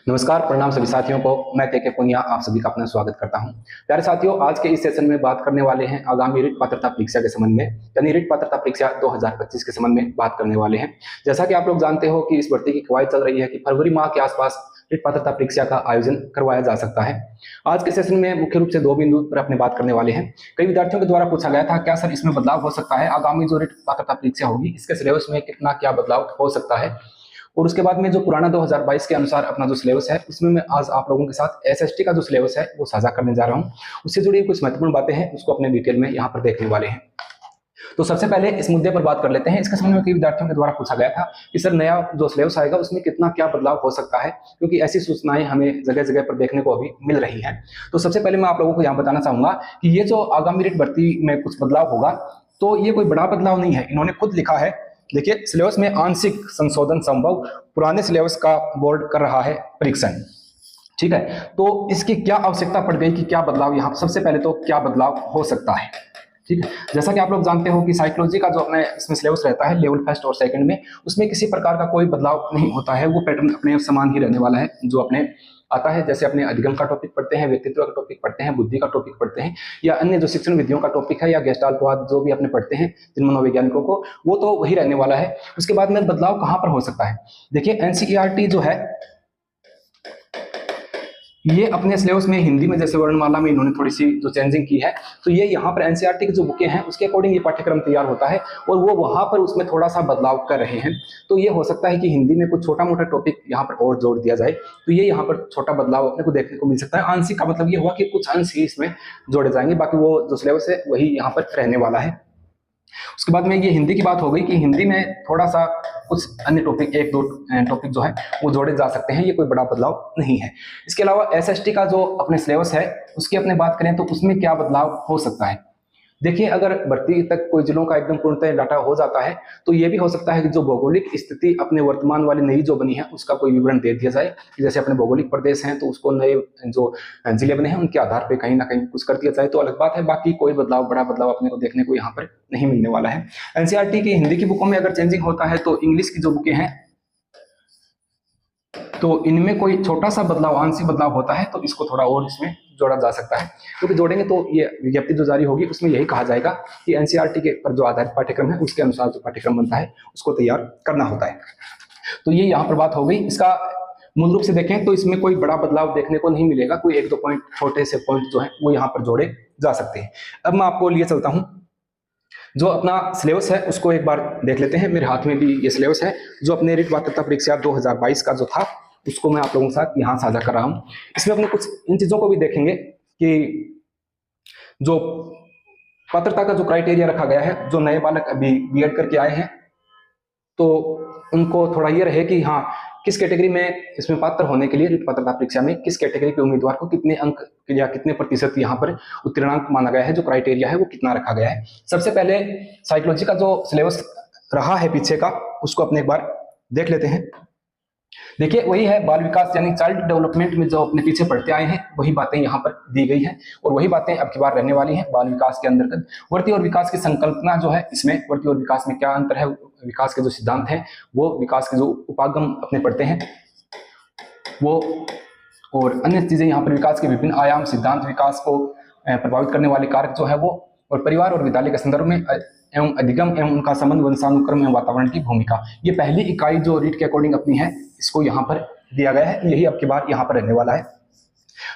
नमस्कार, प्रणाम सभी साथियों को। मैं के पुनिया आप सभी का अपना स्वागत करता हूं। प्यारे साथियों, आज के इस सेशन में बात करने वाले हैं आगामी रिट पात्रता परीक्षा के संबंध में, यानी रिट पात्रता परीक्षा 2025 के संबंध में बात करने वाले हैं। जैसा कि आप लोग जानते हो कि इस भर्ती की कवायद चल रही है कि फरवरी माह के आसपास रिट पात्रता परीक्षा का आयोजन करवाया जा सकता है। आज के सेशन में मुख्य रूप से दो बिंदु पर अपने बात करने वाले हैं। कई विद्यार्थियों के द्वारा पूछा गया था क्या सर इसमें बदलाव हो सकता है, आगामी जो रिट पात्रता परीक्षा होगी इसके सिलेबस में कितना क्या बदलाव हो सकता है, और उसके बाद में जो पुराना 2022 के अनुसार अपना जो सिलेबस है उसमें मैं आज आप लोगों के साथ एसएसटी का जो सिलेबस है वो साझा करने जा रहा हूं। उससे जुड़ी कुछ महत्वपूर्ण बातें हैं उसको अपने डिटेल में यहाँ पर देखने वाले हैं। तो सबसे पहले इस मुद्दे पर बात कर लेते हैं। इसके संबंध में कई विद्यार्थियों के द्वारा पूछा गया था कि सर नया जो सिलेबस आएगा उसमें कितना क्या बदलाव हो सकता है, क्योंकि ऐसी सूचनाएं हमें जगह जगह पर देखने को अभी मिल रही है। तो सबसे पहले मैं आप लोगों को यहाँ बताना चाहूंगा कि ये जो आगामी रिट भर्ती में कुछ बदलाव होगा तो ये कोई बड़ा बदलाव नहीं है। इन्होंने खुद लिखा है, देखिए, सिलेबस में आंशिक संशोधन संभव, पुराने सिलेबस का बोर्ड कर रहा है परीक्षण। ठीक है, तो इसकी क्या आवश्यकता पड़ गई कि क्या बदलाव यहाँ सबसे पहले तो क्या बदलाव हो सकता है। ठीक है, जैसा कि आप लोग जानते हो कि साइकोलॉजी का जो अपने इसमें सिलेबस रहता है लेवल फर्स्ट और सेकंड में, उसमें किसी प्रकार का कोई बदलाव नहीं होता है। वो पैटर्न अपने समान ही रहने वाला है जो अपने आता है। जैसे अपने अधिगम का टॉपिक पढ़ते हैं, व्यक्तित्व का टॉपिक पढ़ते हैं, बुद्धि का टॉपिक पढ़ते हैं, या अन्य जो शिक्षण विधियों का टॉपिक है, या गेस्टाल्टवाद जो भी अपने पढ़ते हैं जिन मनोवैज्ञानिकों को, वो तो वही रहने वाला है। उसके बाद में बदलाव कहां पर हो सकता है, देखिए एनसीईआरटी जो है ये अपने सिलेबस में हिंदी में जैसे वर्णमाला में इन्होंने थोड़ी सी जो चेंजिंग की है, तो ये यहाँ पर एनसीईआरटी की जो बुकें हैं उसके अकॉर्डिंग ये पाठ्यक्रम तैयार होता है और वो वहां पर उसमें थोड़ा सा बदलाव कर रहे हैं। तो ये हो सकता है कि हिंदी में कुछ छोटा मोटा टॉपिक यहाँ पर और जोड़ दिया जाए, तो ये यहाँ पर छोटा बदलाव अपने को देखने को मिल सकता है। आंशिक का मतलब ये हुआ कि कुछ अंश ही इसमें जोड़े जाएंगे, बाकी वो जो सिलेबस है वही यहाँ पर रहने वाला है। उसके बाद में ये हिंदी की बात हो गई कि हिंदी में थोड़ा सा कुछ अन्य टॉपिक, एक दो टॉपिक जो है वो जोड़े जा सकते हैं, ये कोई बड़ा बदलाव नहीं है। इसके अलावा एसएसटी का जो अपने सिलेबस है उसकी अपने बात करें तो उसमें क्या बदलाव हो सकता है। देखिए, अगर भर्ती तक कोई जिलों का एकदम पूर्णतः डाटा हो जाता है तो ये भी हो सकता है कि जो भौगोलिक स्थिति अपने वर्तमान वाली नई जो बनी है उसका कोई विवरण दे दिया जाए। जैसे अपने भौगोलिक प्रदेश हैं तो उसको नए जो जिले बने हैं उनके आधार पर कहीं ना कहीं कुछ कर दिया जाए तो अलग बात है। बाकी कोई बदलाव, बड़ा बदलाव अपने को देखने को यहाँ पर नहीं मिलने वाला है। एनसीईआरटी की हिंदी की बुकों में अगर चेंजिंग होता है तो इंग्लिश की जो बुकें हैं तो इनमें कोई छोटा सा बदलाव, आंशिक बदलाव होता है, तो इसको थोड़ा और इसमें जोड़ा जा सकता है। क्योंकि जोड़ेंगे तो ये विज्ञप्ति जो जारी होगी उसमें यही कहा जाएगा कि एनसीईआरटी के पर जो आधारित पाठ्यक्रम है उसके अनुसार जो पाठ्यक्रम बनता है उसको तैयार करना होता है। तो ये यहाँ पर बात हो गई। इसका मूल रूप से देखें तो इसमें कोई बड़ा बदलाव देखने को नहीं मिलेगा, कोई एक दो पॉइंट, छोटे से पॉइंट जो है वो यहाँ पर जोड़े जा सकते हैं। अब मैं आपको लिए चलता हूँ, जो अपना सिलेबस है उसको एक बार देख लेते हैं। मेरे हाथ में भी ये सिलेबस है जो अपने रिट पात्रता परीक्षा 2022 का जो था उसको मैं आप लोगों के साथ यहाँ साझा कर रहा हूँ। इसमें अपने कुछ इन चीजों को भी देखेंगे कि जो पात्रता का जो क्राइटेरिया रखा गया है, जो नए बालक अभी बीएड करके आए हैं तो उनको थोड़ा ये रहे कि हाँ किस कैटेगरी में इसमें पात्र होने के लिए रिट पात्रता परीक्षा में किस कैटेगरी के उम्मीदवार को कितने अंक या कितने प्रतिशत यहाँ पर उत्तीर्णांक माना गया है, जो क्राइटेरिया है वो कितना रखा गया है। सबसे पहले साइकोलॉजी का जो सिलेबस रहा है पीछे का उसको अपने एक बार देख लेते हैं। देखिए, वही है बाल विकास यानी चाइल्ड डेवलपमेंट में जो अपने पीछे पढ़ते आए हैं वही बातें यहाँ पर दी गई हैं और वही बातें अब की बार रहने वाली हैं बाल विकास के अंतर्गत। वर्ती और विकास की संकल्पना जो है, इसमें वर्ती और विकास में क्या अंतर है, विकास के जो सिद्धांत हैं वो, विकास के जो उपागम अपने पढ़ते हैं वो, और अन्य चीजें यहाँ पर विकास के विभिन्न आयाम, सिद्धांत, विकास को प्रभावित करने वाले कारक जो है वो, और परिवार और विद्यालय के संदर्भ में एवं अधिगम एवं उनका संबंध, वंशानुक्रम एवं वातावरण की भूमिका, ये पहली इकाई जो रीट के अकॉर्डिंग अपनी है इसको यहाँ पर दिया गया है। यही अब की बार यहाँ पर रहने वाला है।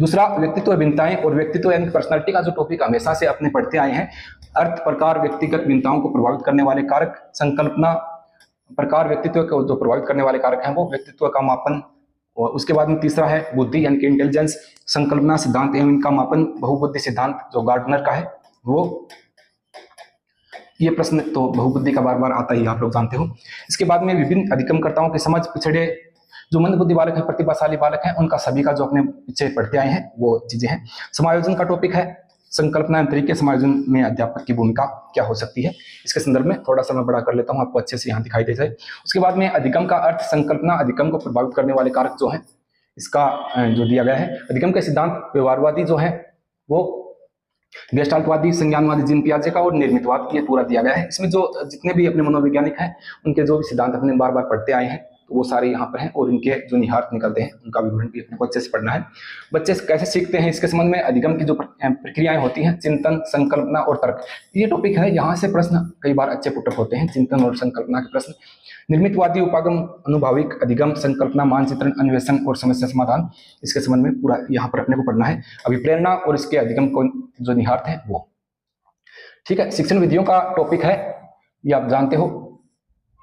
दूसरा, व्यक्तित्व भिन्नताएं और व्यक्तित्व यानी पर्सनालिटी का जो टॉपिक हमेशा से अपने पढ़ते आए हैं, अर्थ, प्रकार, व्यक्तिगत भिन्नताओं को प्रभावित करने वाले कारक, संकल्पना, प्रकार, व्यक्तित्व को जो प्रभावित करने वाले कारक हैं वो, व्यक्तित्व का मापन, और उसके बाद में तीसरा है बुद्धि यानी कि इंटेलिजेंस, संकल्पना, सिद्धांत एवं इनका मापन, बहुबुद्धि सिद्धांत जो गार्डनर का है वो। ये प्रश्न तो बहुबुद्धि का बार बार आता ही, आप लोग जानते हो। इसके बाद में विभिन्न अधिगमकर्ताओं की समझ, पिछड़े जो मंदबुद्धि बालक है, प्रतिभाशाली बालक है, उनका सभी का जो अपने पीछे पढ़ते आए हैं वो चीजें हैं। समायोजन का टॉपिक है, संकल्पना तरीके समायोजन में अध्यापक की भूमिका क्या हो सकती है, इसके संदर्भ में थोड़ा सा मैं बड़ा कर लेता हूँ आपको अच्छे से यहाँ दिखाई दे जाए। उसके बाद में अधिगम का अर्थ, संकल्पना, अधिगम को प्रभावित करने वाले कारक जो है इसका जो दिया गया है। अधिगम के सिद्धांत, व्यवहारवादी जो है वो, गेस्टाल्टवादी, संज्ञानवादी, जीन पियाजे का, और निर्मितवाद, ये पूरा दिया गया है। इसमें जो जितने भी अपने मनोवैज्ञानिक हैं उनके जो भी सिद्धांत अपने बार बार पढ़ते आए हैं तो वो सारे यहाँ पर हैं और इनके जो निहितार्थ निकलते हैं उनका विवरण भी अपने को अच्छे से पढ़ना है। बच्चे कैसे सीखते हैं इसके संबंध में अधिगम की जो प्रक्रियाएं होती हैं, चिंतन, संकल्पना और तर्क, ये टॉपिक है। यहाँ से प्रश्न कई बार अच्छे पुटअप होते हैं, चिंतन और संकल्पना के प्रश्न। निर्मितवादी उपागम, अनुभाविक, अधिगम, संकल्पना, मानचित्रण, अन्वेषण और समस्या समाधान, इसके संबंध में पूरा यहाँ पर अपने को पढ़ना है। अभिप्रेरणा और इसके अधिगम को जो निहितार्थ है वो, ठीक है। शिक्षण विधियों का टॉपिक है, ये आप जानते हो,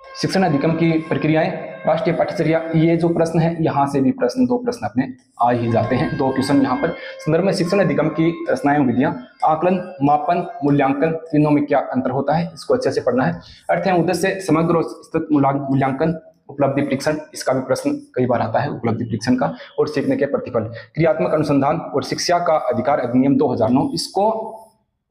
शिक्षण अधिगम की प्रक्रियाएं, राष्ट्रीय पाठ्यचर्या। ये जो प्रश्न है यहाँ से भी प्रश्न, 2 प्रश्न अपने आ ही जाते हैं, 2 क्वेश्चन यहाँ पर। संदर्भ में शिक्षण अधिगम की रचनाएं, विधियां, आकलन, मापन, मूल्यांकन, तीनों में क्या अंतर होता है, इसको अच्छे से पढ़ना है। अर्थ है उद्देश्य, समग्र और सतत मूल्यांकन, उपलब्धि परीक्षण, इसका भी प्रश्न कई बार आता है, उपलब्धि परीक्षण का, और सीखने के प्रतिफल, क्रियात्मक अनुसंधान और शिक्षा का अधिकार अधिनियम 2009, इसको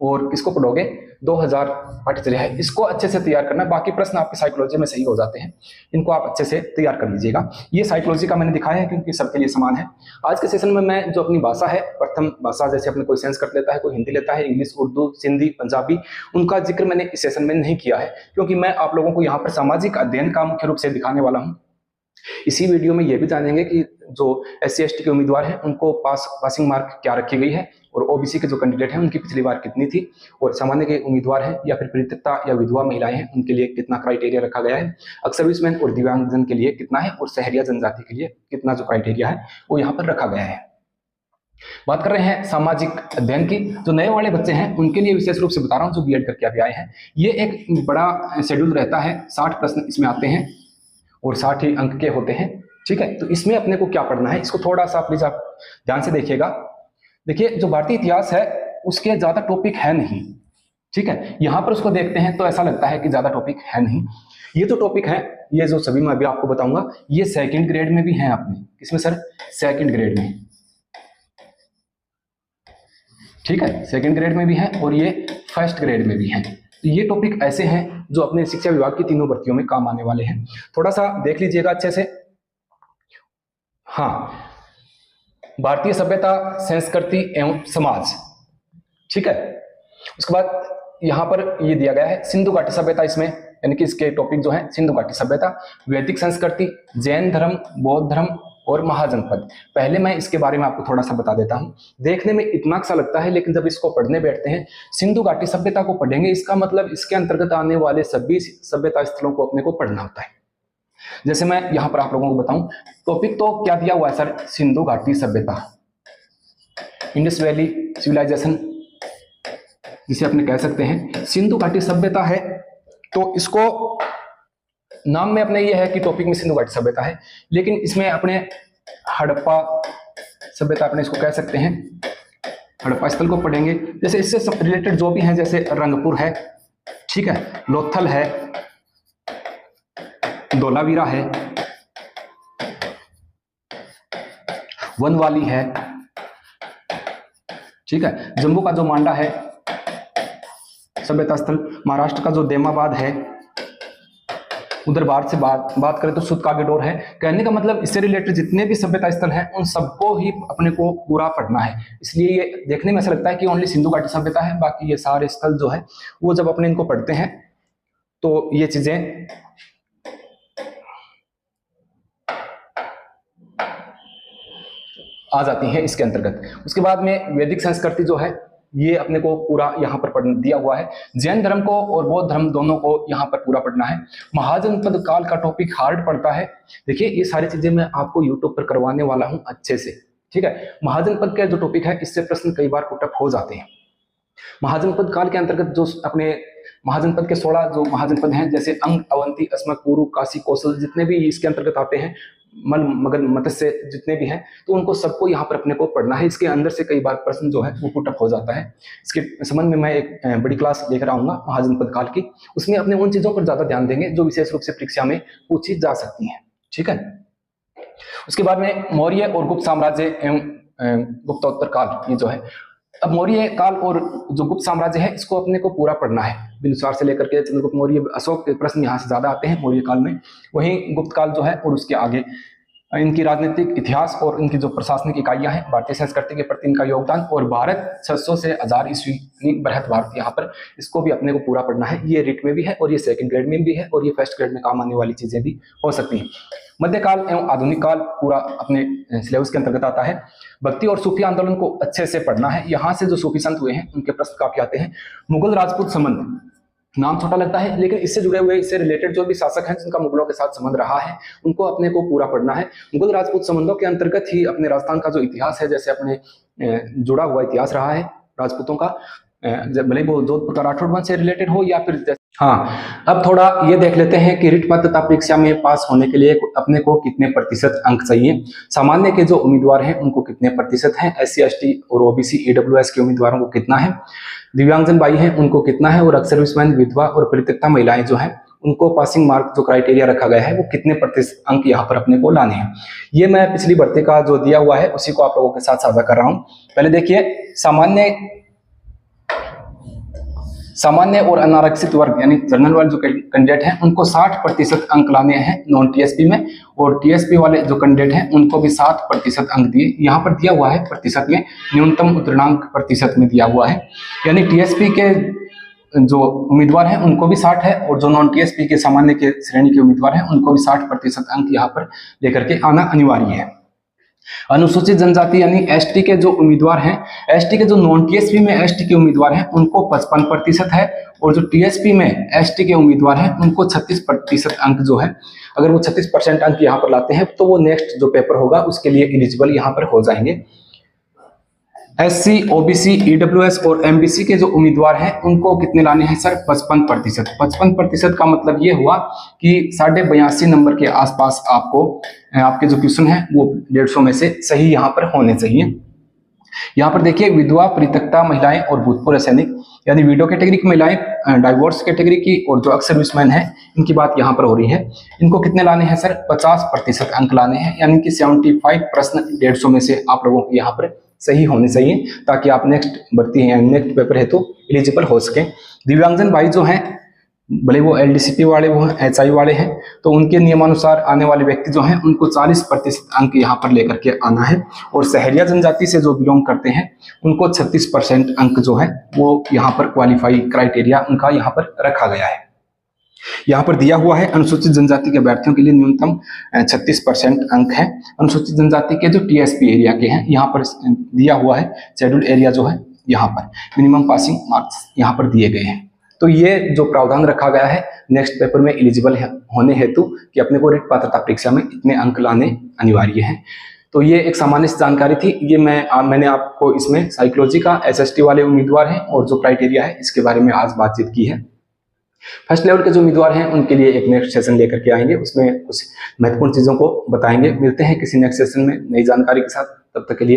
और किसको पढ़ोगे, 2000 पाठ्यचर्या है, इसको अच्छे से तैयार करना। बाकी प्रश्न आपके साइकोलॉजी में सही हो जाते हैं, इनको आप अच्छे से तैयार कर लीजिएगा। ये साइकोलॉजी का मैंने दिखाया है क्योंकि सबके लिए समान है। आज के सेशन में मैं जो अपनी भाषा है, प्रथम भाषा, जैसे अपने कोई संस्कृत लेता है, कोई हिंदी लेता है, इंग्लिश, उर्दू, सिंधी, पंजाबी, उनका जिक्र मैंने इस सेशन में नहीं किया है क्योंकि मैं आप लोगों को यहाँ पर सामाजिक अध्ययन का मुख्य रूप से दिखाने वाला हूँ। इसी वीडियो में ये भी जानेंगे कि जो SC ST के उम्मीदवार हैं उनको पासिंग मार्क क्या रखी गई है, और OBC के जो कैंडिडेट हैं उनकी पिछली बार कितनी थी, और सामान्य के उम्मीदवार हैं या फिर परित्यक्ता या विधवा महिलाएं हैं उनके लिए कितना क्राइटेरिया रखा गया है, सर्विसमैन और दिव्यांगजन के लिए कितना है, और शहरिया जनजाति के लिए कितना जो क्राइटेरिया है वो यहाँ पर रखा गया है। बात कर रहे हैं सामाजिक अध्ययन की। जो नए वाले बच्चे हैं उनके लिए विशेष रूप से बता रहा हूँ, जो B.Ed करके अभी आए हैं, ये एक बड़ा शेड्यूल रहता है, 60 प्रश्न इसमें आते हैं और 60 ही अंक के होते हैं, ठीक है। तो इसमें अपने को क्या पढ़ना है, इसको थोड़ा सा प्लीज आप ध्यान से देखिएगा। देखिए, जो भारतीय इतिहास है उसके ज्यादा टॉपिक है नहीं, ठीक है। यहां पर उसको देखते हैं तो ऐसा लगता है कि ज्यादा टॉपिक है नहीं। ये जो टॉपिक है, ये जो सभी मैं अभी आपको बताऊंगा, ये 2nd ग्रेड में भी है अपने। किसमें सर? 2nd ग्रेड में, ठीक है, 2nd ग्रेड में भी है और ये 1st ग्रेड में भी है। तो ये टॉपिक ऐसे हैं जो अपने शिक्षा विभाग की तीनों भर्तियों में काम आने वाले हैं। थोड़ा सा देख लीजिएगा अच्छे से। हाँ, भारतीय सभ्यता, संस्कृति एवं समाज, ठीक है। उसके बाद यहां पर ये दिया गया है सिंधु घाटी सभ्यता, इसमें यानी कि इसके टॉपिक जो है सिंधु घाटी सभ्यता, वैदिक संस्कृति, जैन धर्म, बौद्ध धर्म और महाजनपद। पहले मैं इसके बारे में आपको थोड़ा सा बता देता हूं। देखने में इतना सा लगता है, लेकिन जब इसको पढ़ने बैठते हैं, सिंधु घाटी सभ्यता को पढ़ेंगे, इसका मतलब इसके अंतर्गत आने वाले सभी सभ्यता स्थलों को अपने को पढ़ना होता है। जैसे मैं यहां पर आप लोगों को बताऊं, टॉपिक तो क्या दिया हुआ है सर? सिंधु घाटी सभ्यता, इंडस वैली सिविलाइजेशन, जिसे अपने कह सकते हैं सिंधु घाटी सभ्यता है। तो इसको नाम में अपने ये है कि टॉपिक में सिंधु घाटी सभ्यता है, लेकिन इसमें अपने हड़प्पा सभ्यता अपने इसको कह सकते हैं, हड़प्पा स्थल को पढ़ेंगे। जैसे इससे रिलेटेड जो भी हैं, जैसे रंगपुर है, ठीक है, लोथल है, धोलावीरा है, वनवाली है, ठीक है, जम्मू का जो मांडा है सभ्यता स्थल, महाराष्ट्र का जो देमाबाद है, उधर बाहर से बात करें तो सुत कागेडोर है। कहने का मतलब इससे रिलेटेड जितने भी सभ्यता स्थल हैं उन सबको ही अपने को पूरा पढ़ना है। इसलिए ये देखने में ऐसा लगता है कि ओनली सिंधु घाटी सभ्यता है, बाकी ये सारे स्थल जो है वो जब अपने इनको पढ़ते हैं तो ये चीजें आ जाती हैं इसके अंतर्गत। उसके बाद में वैदिक संस्कृति जो है ये अपने को पूरा यहाँ पर पढ़ दिया हुआ है। जैन धर्म को और बौद्ध धर्म दोनों को यहाँ पर पूरा पढ़ना है। महाजनपद काल का टॉपिक हार्ड पड़ता है। देखिए, ये सारी चीजें मैं आपको यूट्यूब पर करवाने वाला हूँ अच्छे से, ठीक है। महाजनपद का जो टॉपिक है इससे प्रश्न कई बार पुटअप हो जाते हैं। महाजनपद काल के अंतर्गत जो अपने महाजनपद के 16 जो महाजनपद हैं, जैसे अंग, अवंती, अस्मक, पुरु, काशी, कौशल, जितने भी इसके अंतर्गत आते हैं, मल, मगध, मत्स्य, जितने भी हैं, तो उनको सबको यहाँ पर अपने को पढ़ना है। इसके अंदर से कई बार प्रश्न जो है वो पुटअप हो जाता है। इसके संबंध में मैं एक बड़ी क्लास लेकर आऊंगा महाजनपद काल की, उसमें अपने उन चीजों पर ज्यादा ध्यान देंगे जो विशेष रूप से परीक्षा में पूछी जा सकती हैं, ठीक है। उसके बाद में मौर्य और गुप्त साम्राज्य एवं गुप्तोत्तर काल, ये जो है, अब मौर्य काल और जो गुप्त साम्राज्य है इसको अपने को पूरा पढ़ना है। बिंदुसार से लेकर के चंद्रगुप्त मौर्य, अशोक के प्रश्न यहाँ से ज्यादा आते हैं मौर्य काल में, वहीं गुप्त काल जो है और उसके आगे इनकी राजनीतिक इतिहास और इनकी जो प्रशासनिक इकाइयां हैं, भारतीय संस्कृति के प्रति इनका योगदान, और भारत 600 से 1000 ईस्वी बृहत भारत, यहाँ पर इसको भी अपने को पूरा पढ़ना है। ये रिट में भी है और ये सेकंड ग्रेड में भी है और ये फर्स्ट ग्रेड में काम आने वाली चीजें भी हो सकती हैं। मध्यकाल एवं आधुनिक काल पूरा अपने सिलेबस के अंतर्गत आता है। भक्ति और सूफी आंदोलन को अच्छे से पढ़ना है। यहाँ से जो सूफी संत हुए हैं उनके प्रश्न काफी आते हैं। मुगल राजपूत संबंध, नाम छोटा लगता है लेकिन इससे जुड़े हुए, इससे रिलेटेड जो भी शासक हैं जिनका मुगलों के साथ संबंध रहा है, उनको अपने को पूरा पढ़ना है। मुगल राजपूत संबंधों के अंतर्गत ही अपने राजस्थान का जो इतिहास है, जैसे अपने जुड़ा हुआ इतिहास रहा है राजपूतों का, भले वो जोधपुर का राठौड़ वंश से रिलेटेड हो या फिर हाँ। अब थोड़ा ये देख लेते हैं कि रिट पात्रता परीक्षा में पास होने के लिए अपने को कितने प्रतिशत अंक चाहिए। सामान्य के जो उम्मीदवार हैं उनको कितने प्रतिशत हैं, SC ST और OBC EWS के उम्मीदवारों को कितना है, दिव्यांगजन भाई हैं उनको कितना है, और अक्सर विस्मरण विधवा और परित्यक्ता महिलाएं जो हैं उनको पासिंग मार्क जो क्राइटेरिया रखा गया है वो कितने प्रतिशत अंक यहाँ पर अपने को लाने हैं। ये मैं पिछली भर्ती का जो दिया हुआ है उसी को आप लोगों के साथ साझा कर रहा हूँ। पहले देखिए, सामान्य और अनारक्षित वर्ग यानी जनरल वाले जो कैंडिडेट हैं उनको 60% अंक लाने हैं नॉन TSP में, और TSP वाले जो कैंडिडेट हैं उनको भी 60% अंक दिए। यहाँ पर दिया हुआ है प्रतिशत में, न्यूनतम उत्तीर्णांक प्रतिशत में दिया हुआ है, यानी TSP के जो उम्मीदवार हैं उनको भी 60 है, और जो नॉन TSP के सामान्य के श्रेणी के उम्मीदवार हैं उनको भी 60% अंक यहाँ पर लेकर के आना अनिवार्य है। अनुसूचित जनजाति यानी ST के जो उम्मीदवार हैं, ST के जो नॉन TSP में ST के उम्मीदवार हैं उनको 55% है, और जो TSP में ST के उम्मीदवार हैं उनको 36% अंक जो है, अगर वो 36% अंक यहाँ पर लाते हैं तो वो नेक्स्ट जो पेपर होगा उसके लिए एलिजिबल यहाँ पर हो जाएंगे। SC OBC EWS और MBC के जो उम्मीदवार हैं उनको कितने लाने हैं सर, 55%। 55% का मतलब ये हुआ कि 82.5 नंबर के आसपास आपको आपके जो क्वेश्चन है वो 150 में से सही यहाँ पर होने चाहिए। यहाँ पर देखिए, विधवा, परित्यक्ता महिलाएं और भूतपूर्व सैनिक यानी विडो कैटेगरी की महिलाएं, डाइवोर्स कैटेगरी की और जो अक्सर सर्विसमैन है इनकी बात यहाँ पर हो रही है। इनको कितने लाने हैं सर, 50% अंक लाने हैं, यानी कि 75 प्रश्न 150 में से आप लोगों को यहाँ पर सही होने चाहिए, ताकि आप नेक्स्ट भर्ती है नेक्स्ट पेपर है तो एलिजिबल हो सके। दिव्यांगजन भाई जो हैं, भले वो LDCP वाले वो हैं, HI वाले हैं, तो उनके नियमानुसार आने वाले व्यक्ति जो हैं उनको 40% अंक यहाँ पर लेकर के आना है, और सहरिया जनजाति से जो बिलोंग करते हैं उनको 36% अंक जो है वो यहाँ पर क्वालिफाई क्राइटेरिया उनका यहाँ पर रखा गया है। यहाँ पर दिया हुआ है अनुसूचित जनजाति के अभ्यर्थियों के लिए न्यूनतम 36% अंक है। अनुसूचित जनजाति के जो TSP एरिया के हैं यहाँ पर दिया हुआ है, शेड्यूल्ड एरिया जो है यहाँ पर मिनिमम पासिंग मार्क्स यहाँ पर दिए गए हैं। तो ये जो प्रावधान रखा गया है नेक्स्ट पेपर में एलिजिबल होने हेतु कि अपने को रिट पात्रता परीक्षा में इतने अंक लाने अनिवार्य है। तो ये एक सामान्य जानकारी थी, ये मैंने आपको इसमें साइकोलॉजी का SST वाले उम्मीदवार हैं और जो क्राइटेरिया है इसके बारे में आज बातचीत की है। फर्स्ट लेवल के जो उम्मीदवार हैं उनके लिए एक नेक्स्ट सेशन लेकर के आएंगे, उसमें कुछ महत्वपूर्ण चीजों को बताएंगे। मिलते हैं किसी नेक्स्ट सेशन में नई जानकारी के साथ, तब तक के लिए